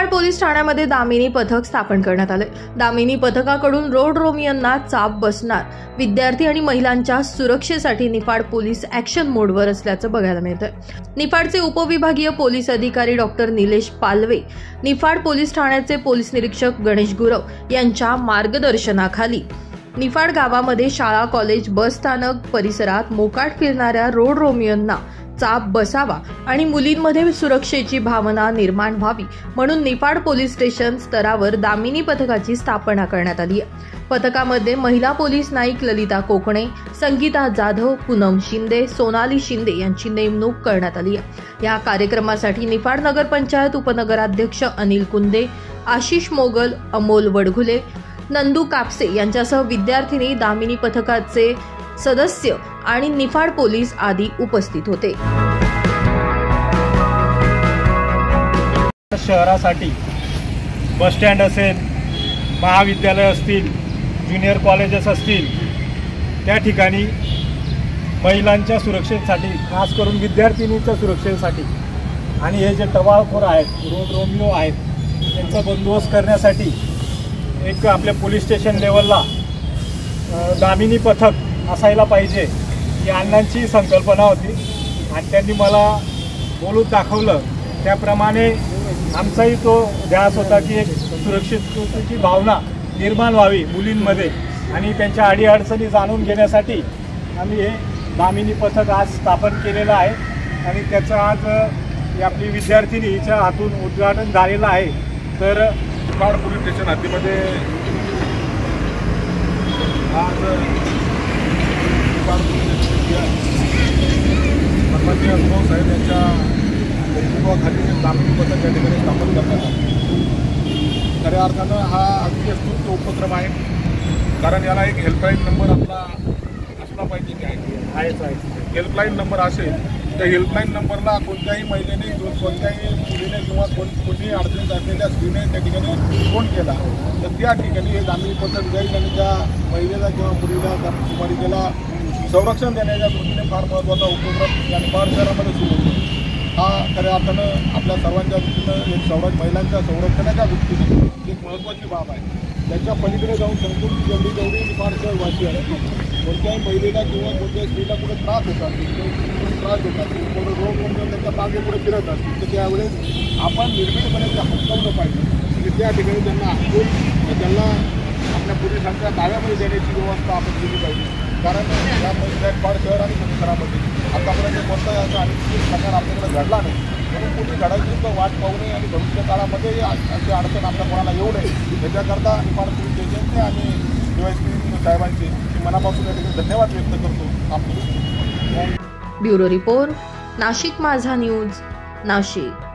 Niphad police ठाण्यामध्ये दामिनी पथक स्थापन करण्यात आले। दामिनी पथकाकडून रोड रोमियांना चाप बसणार विद्यार्थी आणि महिलांच्या सुरक्षेसाठी निफाड पोलीस ऍक्शन मोडवर असल्याचं बघायला मिळतंय। निफाडचे उपविभागीय पोलीस अधिकारी डॉक्टर निलेश पालवे, निफाड पोलीस ठाण्याचे पोलीस निरीक्षक गणेश गुरव यांच्या मार्गदर्शनाखाली निफाड गावामध्ये शाळा, कॉलेज, बस स्थानक परिसरात मोकाट फिरणाऱ्या रोड रोमियांना चाप बसावा आणि मुलींमध्ये सुरक्षेची भावना निर्माण व्हावी म्हणून निफाड पोलीस स्टेशन स्तरावर दामिनी पथकाची स्थापना करण्यात आली आहे। पथकामध्ये महिला पोलीस नाईक ललिता कोकणे, संगीता जाधव, पूनम शिंदे, सोनाली शिंदे यांची नेमणूक करण्यात आली आहे। या कार्यक्रमासाठी निफाड नगरपंचायत उपनगराध्यक्ष अनिल कुंदे, आशिष मोगल, अमोल वडघुले, नंदू कापसे यांच्यासह विद्यार्थिनी, दामिनी पथकाचे सदस्य आणि निफाड पोलीस आदी उपस्थित होते। शहरासाठी बस स्टँड असेल, महाविद्यालय असतील, ज्युनियर कॉलेजेस असतील, त्या ठिकाणी महिलांच्या सुरक्षेसाठी, खास करून विद्यार्थिनींच्या सुरक्षेसाठी आणि हे जे टवाळखोर आहेत, रोड रोमिओ आहेत, त्यांचा बंदोबस्त करण्यासाठी एक आपल्या पोलीस स्टेशन लेवलला दामिनी पथक असायला पाहिजे ही अण्णांची संकल्पना होती आणि त्यांनी मला बोलून दाखवलं। त्याप्रमाणे आमचाही तो ध्यास होता की एक सुरक्षिततेची भावना निर्माण व्हावी मुलींमध्ये आणि त्यांच्या अडीअडचणी जाणून घेण्यासाठी आम्ही हे दामिनी पथक आज स्थापन केलेलं आहे आणि त्याचं आज आपली विद्यार्थिनी हिच्या हातून उद्घाटन झालेलं आहे। तर निफाड पोलीस स्टेशन हद्दीमध्ये आज सन्माननीय अनुभव साहेब यांच्या नेतृत्वाखाली दामिनी पथक या ठिकाणी स्थापन करण्यात आलं। खऱ्या अर्थानं हा अगदी स्तुत्य उपक्रम आहे, कारण याला एक हेल्पलाईन नंबर आपला असला पाहिजे की आहे हेल्पलाईन नंबर असेल तर हेल्पलाईन नंबरला कोणत्याही महिलेने, कोणत्याही मुलीने किंवा कोणत्याही अडचणीत असलेल्या स्त्रीने त्या ठिकाणी फोन केला तर त्या ठिकाणी हे दामिनी पथक जाईल आणि त्या महिलेला किंवा मुलीला, त्या कुमारिकेला संरक्षण देण्याच्या दृष्टीने फार महत्त्वाचा उपक्रम या निफाड शहरामध्ये सुरू होतो। हा खऱ्या अर्थानं आपल्या सर्वांच्या दृष्टीनं एक महिलांच्या संरक्षणाच्या दृष्टीने एक महत्त्वाची बाब आहे। त्याच्या पलीकडे जाऊन संपूर्ण जेवढी निफाड शहरवासी आहे, कोणत्याही महिलेला किंवा कोणत्याही स्त्रीला कुठे त्रास होत असतील, कोणी रोग म्हणून त्यांच्या मागे पुढे फिरत असतील तर त्यावेळेस आपण निर्भीडपणे ते हटवलं पाहिजे की त्या ठिकाणी त्यांना हटवून त्यांना आपल्या पोलिसांच्या ताब्यामध्ये देण्याची व्यवस्था आपण केली पाहिजे। कारण या निफाड शहर आणि परिसरामध्ये आतापर्यंत कोणताही असा आणखी प्रकार आपल्याकडे घडला नाही, म्हणून कुठे घडायची वाट पाहू नये आणि भविष्य काळामध्ये अशी अडचण आपल्या कोणाला येऊ नये याच्याकरता निफाड पोलीस स्टेशनचे आणि DYSP साहेबांचे मनापासून या ठिकाणी धन्यवाद व्यक्त करतो। आपले ब्युरो रिपोर्ट, नाशिक माझा न्यूज, नाशिक।